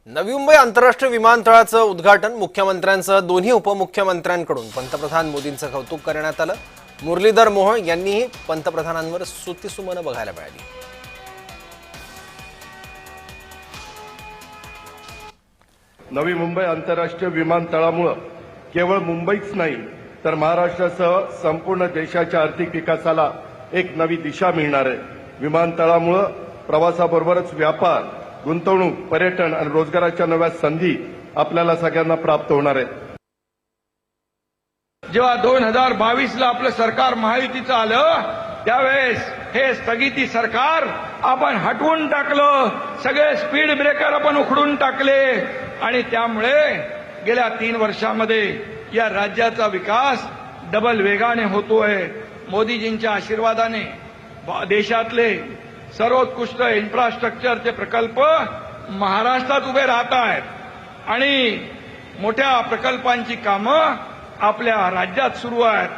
नवी मुंबई आंतरराष्ट्रीय विमानतळाचं उद्घाटन मुख्यमंत्र्यांसह दोन्ही उपमुख्यमंत्र्यांकडून पंतप्रधान मोदींचं कौतुक करण्यात आलं। मुरलीधर मोहोळ यांनीही पंतप्रधानांवर स्तुतिसुमनं बघायला मिळाली। नवी मुंबई आंतरराष्ट्रीय विमानतळामुळे केवळ मुंबईच नाही तर महाराष्ट्रासह संपूर्ण देशाच्या आर्थिक विकासाला एक नवी दिशा मिळणार आहे। विमानतळामुळे प्रवासाबरोबरच व्यापार, गुंतवणूक, पर्यटन आणि रोजगाराच्या नव्या संधी आपल्याला सगळ्यांना प्राप्त होणार आहेत। जेव्हा 2022ला आपलं सरकार महायुतीचं आलं त्यावेळेस हे स्थगिती सरकार आपण हटवून टाकलं, सगळे स्पीड ब्रेकर आपण उखडून टाकले आणि त्यामुळे गेल्या 3 वर्षांमध्ये या राज्याचा विकास डबल वेगाने होतोय। मोदीजींच्या आशीर्वादाने देशातले सर्वोत्कृष्ट इन्फ्रास्ट्रक्चरचे प्रकल्प महाराष्ट्रात उभे राहत आहेत आणि मोठ्या प्रकल्पांची कामं आपल्या राज्यात सुरू आहेत।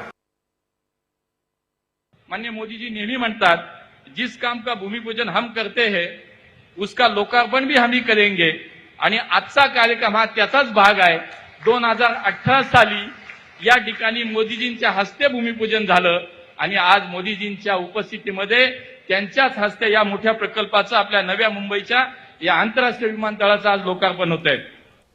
माननीय मोदी जी नेहमी म्हणतात, जिस काम का भूमिपूजन हम करते हैं उसका लोकार्पण भी हम ही करेंगे आणि आजचा कार्यक्रम हा त्याचाच भाग आहे। 2018 साली या ठिकाणी मोदीजींच्या हस्ते भूमिपूजन झालं आणि आज मोदीजींच्या उपस्थितीमध्ये त्यांच्याच हस्ते या मोठ्या प्रकल्पाचं आपल्या नव्या मुंबईच्या या आंतरराष्ट्रीय विमानतळाचं आज लोकार्पण होत आहे।